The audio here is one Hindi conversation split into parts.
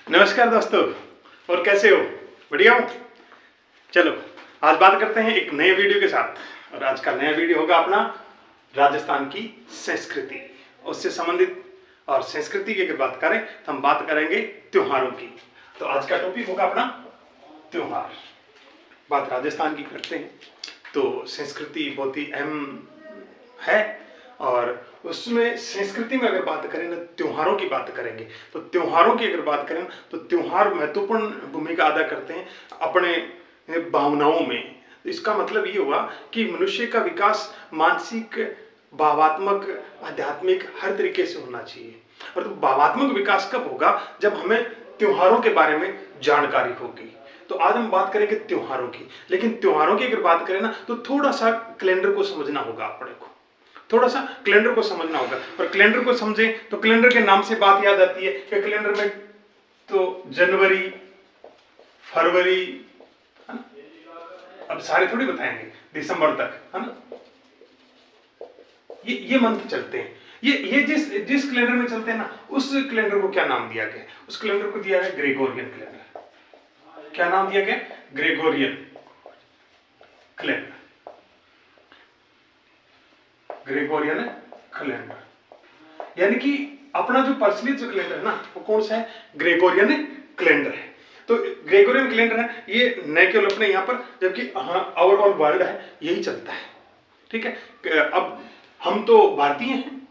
नमस्कार दोस्तों, और कैसे हो? बढ़िया हो? चलो आज बात करते हैं एक नए वीडियो के साथ। और आज का नया वीडियो होगा अपना राजस्थान की संस्कृति, उससे संबंधित। और संस्कृति की अगर बात करें तो हम बात करेंगे त्योहारों की। तो आज का टॉपिक होगा अपना त्योहार। बात राजस्थान की करते हैं तो संस्कृति बहुत ही अहम है। और उसमें संस्कृति में अगर बात करें ना, त्योहारों की बात करेंगे तो त्योहारों की अगर बात करें तो त्योहार महत्वपूर्ण भूमिका अदा करते हैं अपने भावनाओं में। तो इसका मतलब ये हुआ कि मनुष्य का विकास मानसिक, भावात्मक, आध्यात्मिक हर तरीके से होना चाहिए। और तो भावात्मक विकास कब होगा? जब हमें त्योहारों के बारे में जानकारी होगी। तो आज हम बात करेंगे त्योहारों की। लेकिन त्योहारों की अगर बात करें ना तो थोड़ा सा कैलेंडर को समझना होगा अपने को, थोड़ा सा कैलेंडर को समझना होगा। और कैलेंडर को समझें तो कैलेंडर के नाम से बात याद आती है कि कैलेंडर में तो जनवरी, फरवरी, है ना, अब सारे थोड़ी बताएंगे, दिसंबर तक, है ना, ये मंथ चलते हैं। ये जिस कैलेंडर में चलते हैं ना, उस कैलेंडर को क्या नाम दिया गया? उस कैलेंडर को दिया गया ग्रेगोरियन कैलेंडर। क्या नाम दिया गया? Gregorian calendar. ग्रेगोरियन कैलेंडर यानी कि अपना जो प्रचलित जो कैलेंडर है ना, वो कौन सा है? ग्रेगोरियन कैलेंडर है। तो ग्रेगोरियन कैलेंडर है, ये न केवल अपने यहाँ पर, जबकि ओवरऑल वर्ल्ड है यही चलता है। ठीक है, अब हम तो भारतीय हैं,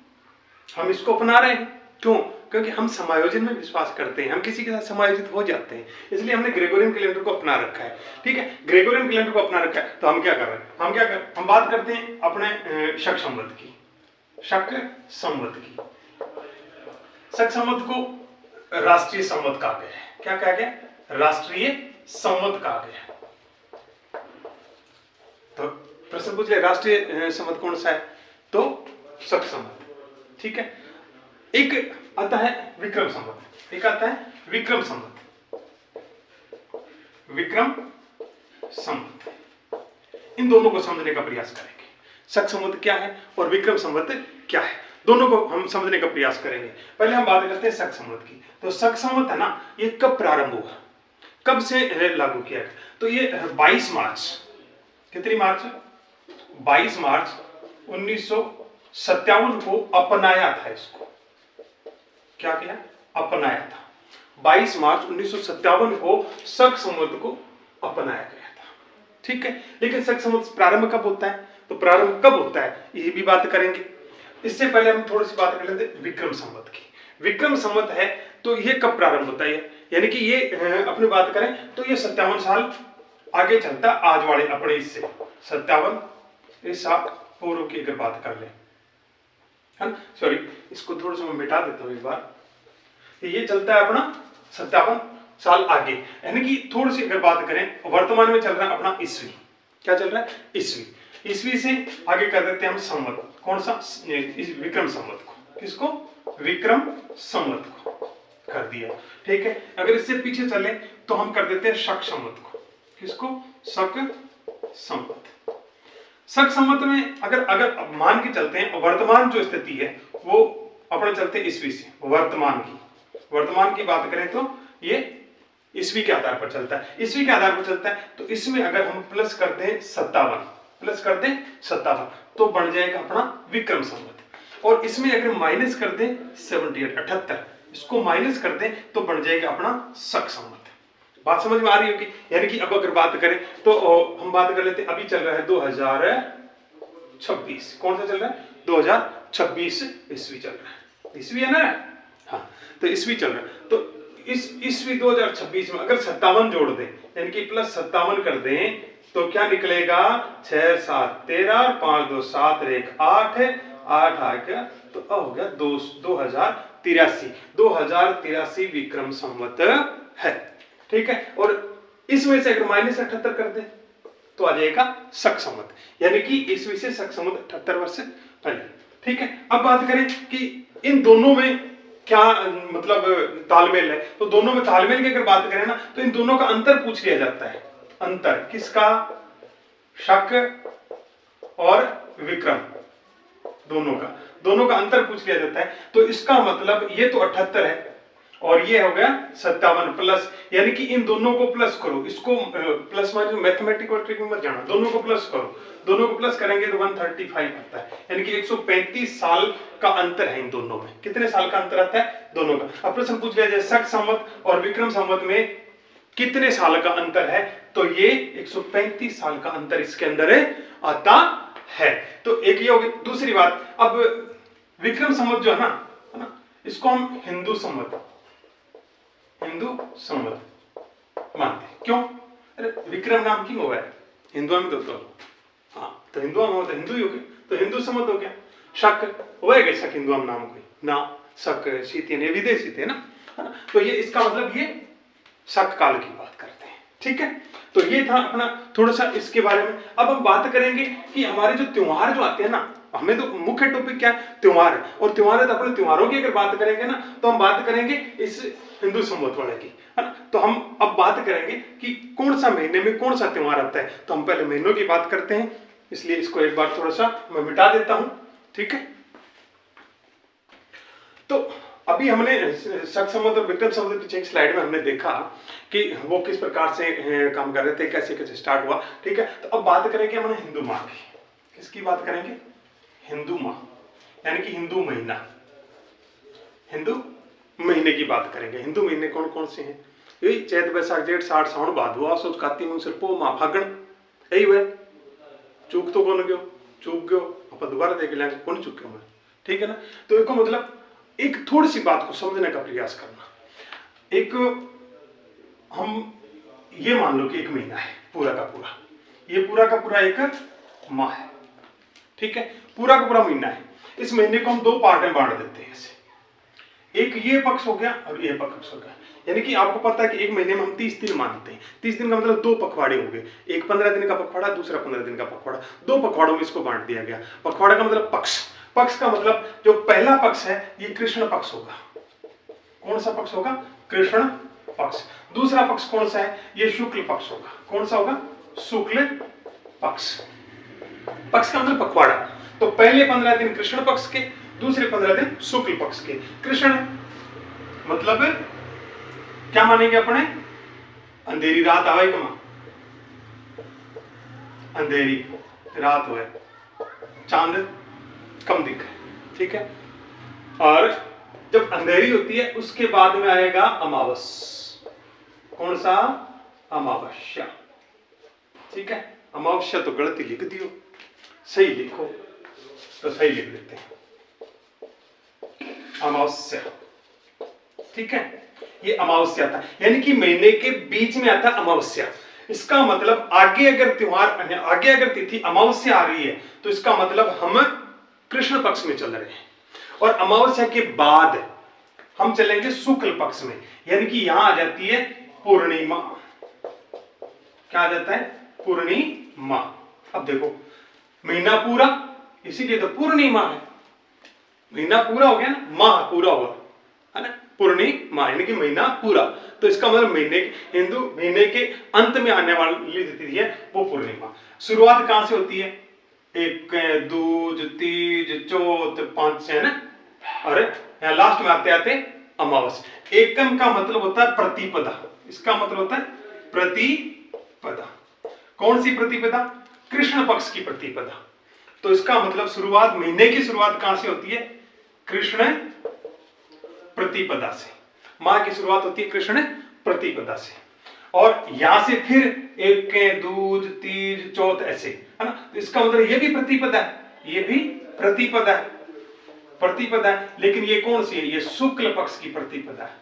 हम इसको अपना रहे हैं। क्यों? क्योंकि हम समायोजन में विश्वास करते हैं, हम किसी के साथ समायोजित हो जाते हैं, इसलिए हमने ग्रेगोरियन कैलेंडर को अपना रखा है। ठीक है, ग्रेगोरियन कैलेंडर को अपना रखा है। तो हम क्या कर रहे हैं? हम बात करते हैं अपने शक संवत की। शक संवत की। शक संवत को राष्ट्रीय संवत कहा गया है। क्या कहा गया? राष्ट्रीय संवत कहा गया। तो प्रश्न पूछ ले, राष्ट्रीय संवत कौन सा है? तो शक संवत। ठीक है, एक आता है विक्रम संवत, एक आता है विक्रम संवत। विक्रम संवत, इन दोनों को समझने का प्रयास करेंगे। शक संवत क्या है और विक्रम संवत क्या है, दोनों को हम समझने का प्रयास करेंगे। पहले हम बात करते हैं शक संवत की। तो शक संवत है ना, ये कब प्रारंभ हुआ, कब से लागू किया गया? तो ये 22 मार्च, कितनी मार्च? 22 मार्च 1957 को अपनाया था। इसको क्या किया? अपनाया था। 22 मार्च 1957 को शक संवत को अपनाया गया था। ठीक है, लेकिन शक संवत प्रारंभ कब होता है? तो प्रारंभ कब होता है ये भी बात करेंगे। इससे पहले हम थोड़ी सी बात कर लेते हैं विक्रम संवत की। विक्रम संवत है तो ये कब प्रारंभ होता है? यानी कि ये अपनी बात करें तो ये 57 साल आगे चलता है आज वाले अपने इससे। 57 साल पूर्व की अगर बात कर ले, है ना, सॉरी इसको थोड़ा सा मैं मिटा देता हूं एक बार। ये चलता है अपना 57 साल आगे, यानी कि थोड़ी सी अगर बात करें वर्तमान में चल रहा है अपना ईस्वी। क्या चल रहा है? ईस्वी। ईस्वी से आगे कर देते हैं हम संवत। कौन सा? विक्रम संवत को। किसको? विक्रम संवत को कर दिया। ठीक है, अगर इससे पीछे चले तो हम कर देते हैं शक संवत को। किसको? शक संवत। शक संवत में अगर मान के चलते हैं, वर्तमान जो स्थिति है वो अपने चलते हैं ईस्वी से। वर्तमान की बात करें तो ये ईस्वी के आधार पर चलता है। ईस्वी के आधार पर चलता है तो इसमें अगर हम प्लस कर दें 57 तो बन जाएगा अपना विक्रम संवत। और इसमें अगर माइनस कर दें 78, इसको माइनस कर दें तो बन जाएगा अपना शक संवत। बात समझ में आ रही होगी? यानी कि अब अगर बात करें तो हम बात कर लेते हैं, अभी चल रहा है 2026। कौन सा चल रहा है? 2026 ईस्वी चल रहा है। ईस्वी है ना? हाँ, तो ईस्वी चल रहा है। तो इस ईस्वी 2026 में अगर 57 जोड़ दें, यानी कि प्लस 57 कर दें तो क्या निकलेगा? 6 7 13, 5 2 7 1 8 आ गया, तो हो गया 2083 विक्रम संवत है। ठीक है, और इसमें से अगर माइनस 78 कर दें तो आ जाएगा शक संवत, यानी कि ईस्वी से शक संवत 78 वर्ष पहले। ठीक है, अब बात करें कि इन दोनों में क्या मतलब तालमेल है। तो दोनों में तालमेल की अगर बात करें ना तो इन दोनों का अंतर पूछ लिया जाता है। अंतर किसका? शक और विक्रम, दोनों का अंतर पूछ लिया जाता है। तो इसका मतलब ये तो 78 है, और ये हो गया 57 प्लस, यानी कि इन दोनों को प्लस करो, इसको प्लस माइनस मैथमेटिकल ट्रिक में मत जाना, दोनों को प्लस करो, दोनों को प्लस करेंगे तो 135 आता है, यानी कि 135 साल का अंतर है इन दोनों में। कितने साल का अंतर आता है दोनों का? अब प्रश्न पूछ लिया जाए शक संवत और विक्रम संवत में कितने साल का अंतर है, तो ये 135 साल का अंतर इसके अंदर आता है। तो एक ये हो गई। दूसरी बात, अब विक्रम संवत जो है ना, इसको हम हिंदू संवत मानते हैं। क्यों? अरे विक्रम नाम की हुआ है हिंदुआ में, तो हाँ, तो हिंदुआ में होता हिंदू ही हो गया, तो हिंदू संवत हो गया। शक हुआ है शक हिंदुआ में नाम कोई ना, शक शीत विदेशी थे ना, है ना, तो ये इसका मतलब ये शक काल की बात करते हैं। ठीक है, तो ये था अपना थोड़ा सा इसके बारे में। अब हम बात करेंगे कि हमारे जो त्योहार जो आते हैं ना, हमें तो मुख्य टॉपिक क्या है? त्योहार है, और त्योहार है तो अपने त्योहारों की अगर बात करेंगे ना, तो हम बात करेंगे इस हिंदू संवत वाले की, है ना। तो हम अब बात करेंगे कि कौन सा महीने में कौन सा त्योहार आता है। तो हम पहले महीनों की बात करते हैं, इसलिए इसको एक बार थोड़ा सा मैं मिटा देता हूं। ठीक है, तो अभी हमने शक संवत और विक्रम संवत की एक स्लाइड में हमने देखा कि वो किस प्रकार से काम कर रहे थे, कैसे कैसे स्टार्ट हुआ। ठीक है, तो अब बात करेंगे हमने हिंदू माह की। किसकी बात करेंगे? हिंदू माह, यानी कि हिंदू महीना, हिंदू महीने की बात करेंगे। हिंदू महीने कौन कौन से हैं? यही चैत बैसाख जेठ साठ सावन भादो आसो कार्तिक माघ पो माह फागण, यही वह। चूक तो कौन गयो? चूक गयो अपन दोबारा देख लेंगे कौन चूक गयो मैं। ठीक है ना, तो इसको मतलब एक थोड़ी सी बात को समझने का प्रयास करना। एक हम ये मान लो कि एक महीना है पूरा का पूरा, ये पूरा का पूरा एक माह है। ठीक है, पूरा का पूरा महीना है। इस महीने को हम दो पार्ट में बांट देते हैं ऐसे, एक ये पक्ष हो गया और ये पक्ष हो गया। यानी कि आपको पता है कि एक महीने में हम 30 दिन मानते हैं। 30 दिन का मतलब दो पखवाड़े हो गए, एक 15 दिन का पखवाड़ा, दूसरा 15 दिन का पखवाड़ा। दो पखवाड़ों में इसको बांट दिया गया। पखवाड़ा का मतलब पक्ष, पक्ष का मतलब जो पहला पक्ष है ये कृष्ण पक्ष होगा। कौन सा पक्ष होगा? कृष्ण पक्ष। दूसरा पक्ष कौन सा है? ये शुक्ल पक्ष होगा। कौन सा होगा? शुक्ल पक्ष। पक्ष का मतलब पखवाड़ा। तो पहले 15 दिन कृष्ण पक्ष के, दूसरे 15 दिन शुक्ल पक्ष के। कृष्ण मतलब क्या मानेंगे अपने? अंधेरी रात आवे कमा, अंधेरी रात हो, चांद कम दिखे। ठीक है, और जब अंधेरी होती है उसके बाद में आएगा अमावस। कौन सा? अमावस्या। ठीक है, अमावस्या तो गलती लिख दियो, सही लिखो तो सही लिख देते हैं अमावस्या। ठीक है, ये अमावस्या था, यानी कि महीने के बीच में आता अमावस्या। इसका मतलब आगे अगर त्योहार, आगे अगर तिथि अमावस्या आ रही है तो इसका मतलब हम कृष्ण पक्ष में चल रहे हैं, और अमावस्या के बाद हम चलेंगे शुक्ल पक्ष में, यानी कि यहां आ जाती है पूर्णिमा। क्या आ जाता है? पूर्णिमा। अब देखो महीना पूरा, इसीलिए तो पूर्णिमा है। महीना पूरा हो गया ना, माह पूरा हुआ है ना, पूर्णिमा यानी कि महीना पूरा। तो इसका मतलब महीने, हिंदू महीने के अंत में आने वाली तिथि है वो पूर्णिमा। शुरुआत कहां से होती है? एक दूज तीज चौथ पांच है ना, और यहाँ लास्ट में आते आते अमावस। एकम का मतलब होता है प्रतिपदा, इसका मतलब होता है प्रतिपदा। कौन सी प्रतिपदा? कृष्ण पक्ष की प्रतिपदा। तो इसका मतलब शुरुआत, महीने की शुरुआत कहां से होती है? कृष्ण प्रतिपदा से। माह की शुरुआत होती है कृष्ण प्रतिपदा से, और यहां से फिर एक दूज तीज चौथ ऐसे, है ना। तो इसका मतलब ये भी प्रतिपदा है, ये भी प्रतिपदा है, प्रतिपदा है। लेकिन ये कौन सी है? ये शुक्ल पक्ष की प्रतिपदा है,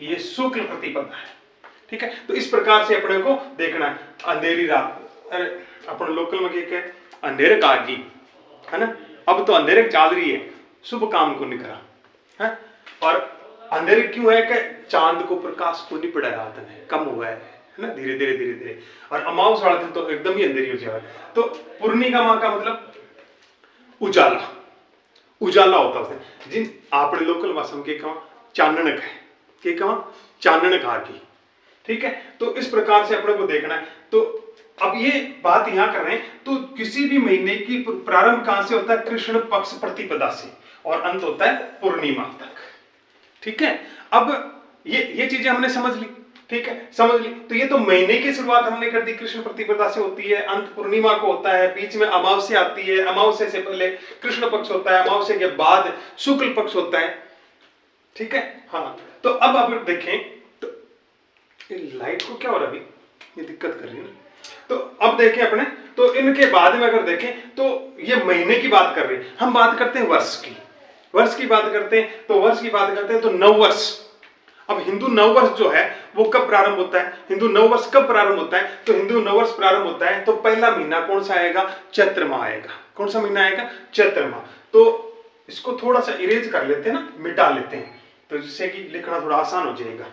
ये शुक्ल प्रतिपदा है। ठीक है, तो इस प्रकार से अपने को देखना है। अंधेरी रात, अपन लोकल में क्या है? अंधेरे कागी, है ना। अब तो अंधेरे चाल रही है, शुभ काम को निकला है। और अंधेरे क्यों है? कि चांद को प्रकाश को नहीं पड़ा, रात में कम हुआ है ना, धीरे धीरे धीरे धीरे। और अमावस वाला दिन तो एकदम ही अंधेरी हो जाए। तो पूर्णिमा का मतलब उजाला, उजाला होता है। जिन आपने लोकल भाषा में कहा चाननक है, के कहा चाननक आगी। ठीक है, तो इस प्रकार से अपने को देखना है। तो अब ये बात यहां कर रहे हैं, तो किसी भी महीने की प्रारंभ कहां से होता है? कृष्ण पक्ष प्रतिपदा से, और अंत होता है पूर्णिमा तक। ठीक है, अब ये चीजें हमने समझ ली, ठीक है, समझ ली। तो ये तो महीने की शुरुआत हमने कर दी, कृष्ण प्रतिपदा से होती है, अंत पूर्णिमा को होता है, बीच में अमावस्या आती है, अमावस्या से पहले कृष्ण पक्ष होता है, अमावस्या के बाद शुक्ल पक्ष होता है, ठीक है। हाँ, तो अब देखें तो लाइट को क्या हो रहा है अभी, ये दिक्कत कर रही है ना। तो अब देखें अपने, तो इनके बाद में अगर देखें तो ये महीने की बात कर रहे हैं, हम बात करते हैं वर्ष की, वर्ष की बात करते हैं। तो वर्ष की बात करते हैं तो नववर्ष। अब हिंदू नववर्ष जो है वो कब प्रारंभ होता है, हिंदू नववर्ष कब प्रारंभ होता है, तो हिंदू नववर्ष प्रारंभ होता है तो पहला महीना कौन सा आएगा, चैत्र माह आएगा। कौन सा महीना आएगा, चैत्र माह। तो इसको थोड़ा सा इरेज कर लेते हैं ना, मिटा लेते हैं, तो जिससे कि लिखना थोड़ा आसान हो जाएगा।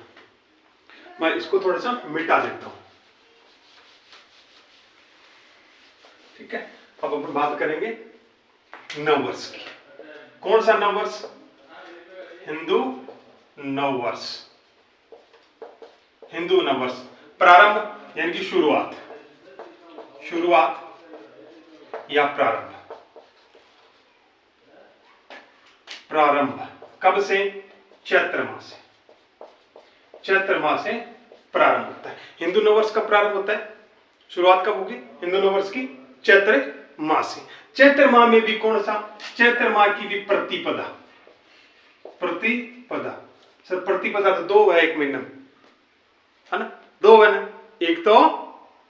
मैं इसको थोड़ा सा मिटा देता हूं, ठीक है। अब अपन बात करेंगे नववर्ष की। कौन सा नववर्ष, हिंदू नववर्ष। हिंदू नववर्ष प्रारंभ यानी कि शुरुआत, शुरुआत या प्रारंभ, प्रारंभ कब से, चैत्र माह से, चैत्र माह से प्रारंभ होता है। हिंदू नववर्ष कब प्रारंभ होता है, शुरुआत कब होगी हिंदू नववर्ष की, चैत्र माह से। चैत्र माह में भी कौन सा, चैत्र माह की भी प्रतिपदा, प्रतिपदा। सर प्रतिपदा तो दो है एक महीने में, है ना, दो है ना, एक तो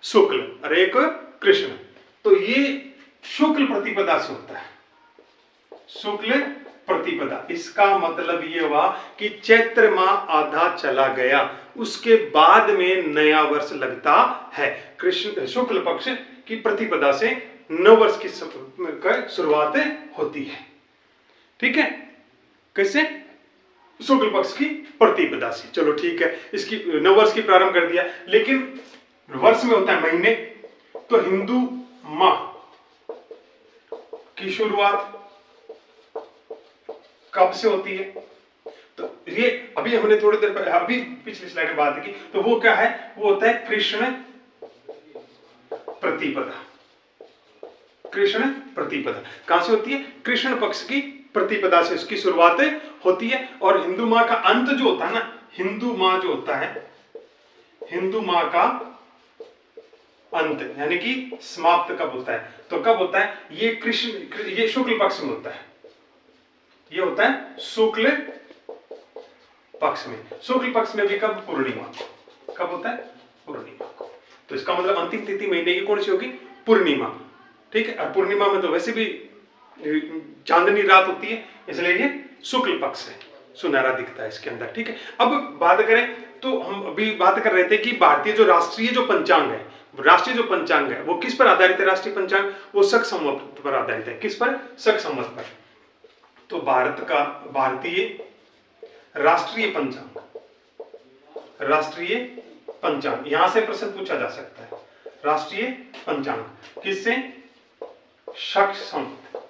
शुक्ल और एक कृष्ण। तो ये शुक्ल प्रतिपदा से होता है, शुक्ल प्रतिपदा। इसका मतलब ये हुआ कि चैत्र माह आधा चला गया, उसके बाद में नया वर्ष लगता है। कृष्ण शुक्ल पक्ष की प्रतिपदा से नववर्ष की शुरुआत होती है, ठीक है। कैसे, शुक्ल पक्ष की प्रतिपदा से। चलो ठीक है, इसकी नववर्ष की प्रारंभ कर दिया, लेकिन वर्ष में होता है महीने। तो हिंदू माह की शुरुआत कब से होती है, तो ये अभी हमने थोड़ी देर पहले, अभी पिछली स्लाइड में बात की, तो वो क्या है, वो होता है कृष्ण प्रतिपदा। कृष्ण प्रतिपदा कहां से होती है, कृष्ण पक्ष की प्रतिपदा से उसकी शुरुआत होती है। और हिंदू माह का अंत जो होता है ना, हिंदू माह जो होता है, हिंदू माह का अंत यानी कि समाप्त कब होता है, तो कब होता है, ये कृष्ण, ये शुक्ल पक्ष में होता है, ये होता है शुक्ल पक्ष में। शुक्ल पक्ष में भी कब, पूर्णिमा। कब होता है, पूर्णिमा को। तो इसका मतलब अंतिम तिथि महीने की कौन सी होगी, पूर्णिमा, ठीक है। और पूर्णिमा में तो वैसे भी चांदनी रात होती है, इसलिए ये शुक्ल पक्ष है, सुनहरा दिखता है इसके अंदर, ठीक है। अब बात करें तो हम अभी बात कर रहे थे कि भारतीय जो राष्ट्रीय जो पंचांग है, राष्ट्रीय जो पंचांग है वो किस पर आधारित है, राष्ट्रीय पंचांग वो शक संवत पर आधारित है। किस पर, शक संवत पर। तो भारत का भारतीय राष्ट्रीय पंचांग, राष्ट्रीय पंचांग, यहां से प्रश्न पूछा जा सकता है। राष्ट्रीय पंचांग किससे, शक संवत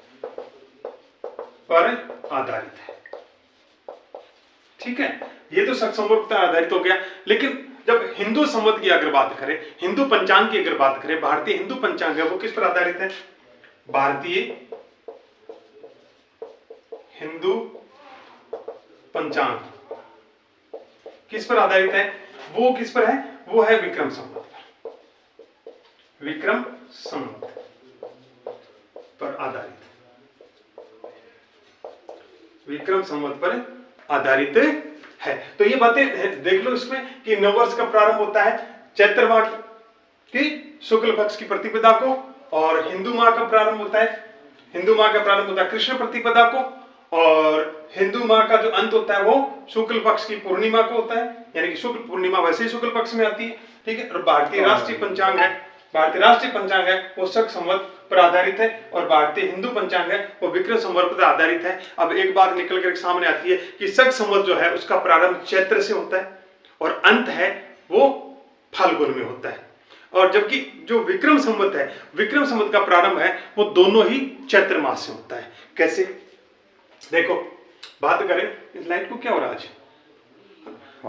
पर आधारित है, ठीक है। ये तो शक संवत पर आधारित हो गया। लेकिन जब हिंदू संवत की अगर बात करें, हिंदू पंचांग की अगर बात करें, भारतीय हिंदू पंचांग है वो किस पर आधारित है, भारतीय हिंदू पंचांग किस पर आधारित है, वो किस पर है, वो है विक्रम संवत पर, विक्रम संवत पर आधारित, विक्रम संवत पर आधारित है। तो ये बातें देख लो इसमें कि नववर्ष का प्रारंभ होता है चैत्र माह की शुक्ल पक्ष की प्रतिपदा को, और हिंदू माह का प्रारंभ होता है, हिंदू माह का प्रारंभ होता है कृष्ण प्रतिपदा को, और हिंदू माह का जो अंत होता है वो शुक्ल पक्ष की पूर्णिमा को होता है, यानी कि शुक्ल पूर्णिमा वैसे ही शुक्ल पक्ष में आती है, ठीक है। और भारतीय राष्ट्रीय पंचांग है, भारतीय राष्ट्रीय पंचांग है वो शक संवत पर आधारित है, और भारतीय हिंदू पंचांग है वो विक्रम संवत पर आधारित है। अब एक बात निकल कर सामने आती है कि शक संवत जो है उसका प्रारंभ चैत्र से होता है और अंत है वो फाल्गुन में होता है, और जबकि जो विक्रम संवत है, विक्रम संवत का प्रारंभ है वो दोनों ही चैत्र मास से होता है। कैसे, देखो बात करें, इस लाइट को क्या हो रहा है आज,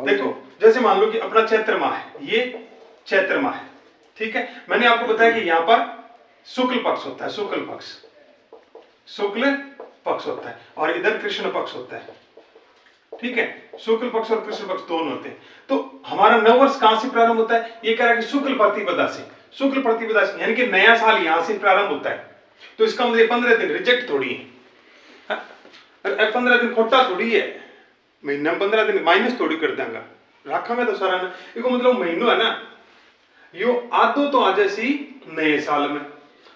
देखो जैसे मान लो कि अपना चैत्र माह है, ये चैत्र माह है, ठीक है। मैंने आपको बताया कि यहां पर शुक्ल पक्ष होता है, शुक्ल पक्ष, शुक्ल पक्ष होता है, और इधर कृष्ण पक्ष होता है, ठीक है, शुक्ल पक्ष और कृष्ण पक्ष दोनों होते हैं। तो हमारा नववर्ष कहां से प्रारंभ होता है? ये कह रहा है कि शुक्ल प्रतिपदा से, शुक्ल प्रतिपदा से, यानी कि नया साल यहां से प्रारंभ होता है। तो इसका मतलब 15 दिन रिजेक्ट थोड़ी है, 15 दिन खोटा थोड़ी है, महीना 15 दिन माइनस थोड़ी कर देंगे राखा में तो सारा ना, इसको मतलब महीनों है ना, यो आधो तो आ जैसी नए साल में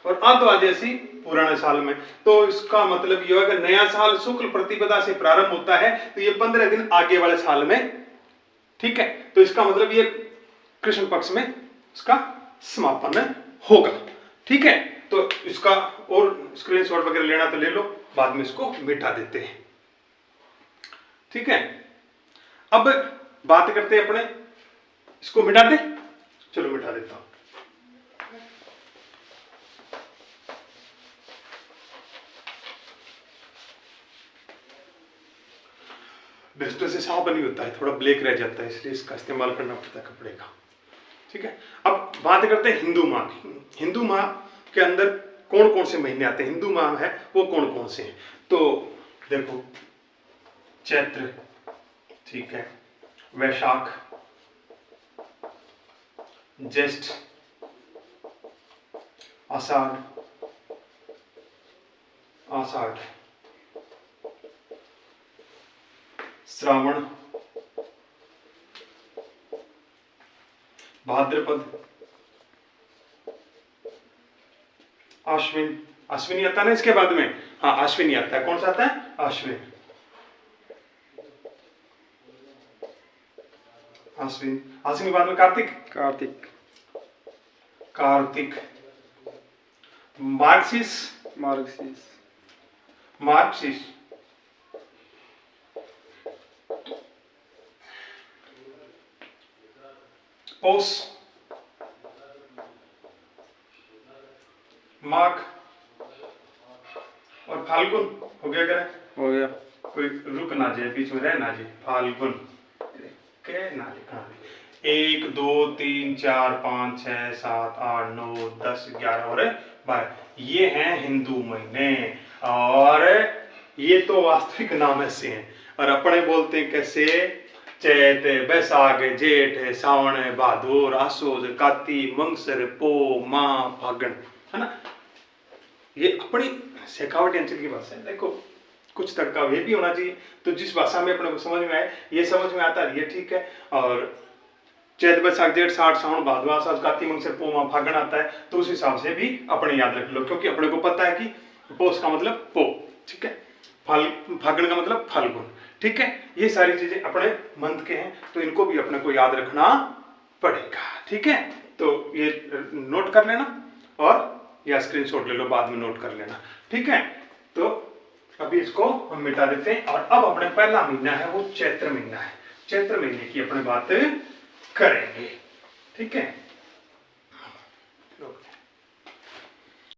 और आधो आ जैसी पुराने साल में। तो इसका मतलब ये है कि नया साल शुक्ल प्रतिपदा से प्रारंभ होता है, तो ये 15 दिन आगे वाले साल में, ठीक है। तो इसका मतलब ये कृष्ण पक्ष में इसका समापन होगा, ठीक है। तो इसका और स्क्रीनशॉट वगैरह लेना तो ले लो, बाद में इसको मिटा देते हैं, ठीक है। अब बात करते हैं अपने, इसको मिटा दे, चलो मिटा देता हूं। डस्टर से साफ नहीं होता है, थोड़ा ब्लैक रह जाता है, इसलिए इसका इस्तेमाल करना पड़ता है कपड़े का, ठीक है। अब बात करते हैं हिंदू माह की। हिंदू माह के अंदर कौन कौन से महीने आते हैं, हिंदू माह है वो कौन कौन से हैं? तो देखो, चैत्र, ठीक है, वैशाख, ज्येष्ठ, आषाढ़, श्रावण, भाद्रपद, आश्विन, अश्विनी आता है ना इसके बाद में, हाँ अश्विनी आता है, कौन सा आता है? अश्विन, अश्विन, अश्विनी बाद में कार्तिक, कार्तिक, मार्गशीर्ष, पौष, माघ और फाल्गुन। हो गया क्या? हो गया। कोई रुक ना जाए, बीच में रह ना जाए। फाल्गुन के ना लिखना, 1 2 3 4 5 6 7 8 9 10 11 और 12, ये हैं हिंदू महीने, और ये तो वास्तविक नाम ऐसे हैं। और अपने बोलते हैं कैसे? चैत, बैसाख, जेठ, सावन, भादोर, आसोज, काती, मंगसर, पो, माह, फागण, है ना। ये अपनी शेखावटी अंचल की भाषा है। देखो कुछ तक का ये भी होना चाहिए, तो जिस भाषा में अपने को समझ में आए, ये समझ में आता है, ये ठीक है। और चैत, बैसाख, जेठ, साठ, सावन, भादो, आसोज, काती, मंगसर, पो, माह, फागण आता है, तो उस हिसाब से भी अपने याद रख लो, क्योंकि अपने को पता है कि पोष का मतलब पो, ठीक है, फागण का मतलब फाल्गुन, ठीक है। ये सारी चीजें अपने मंथ के हैं, तो इनको भी अपने को याद रखना पड़ेगा, ठीक है। तो ये नोट कर लेना, और या स्क्रीनशॉट ले लो, बाद में नोट कर लेना, ठीक है। तो अभी इसको हम मिटा देते हैं, और अब अपने पहला महीना है वो चैत्र महीना है। चैत्र महीने की अपने बात करेंगे, ठीक है।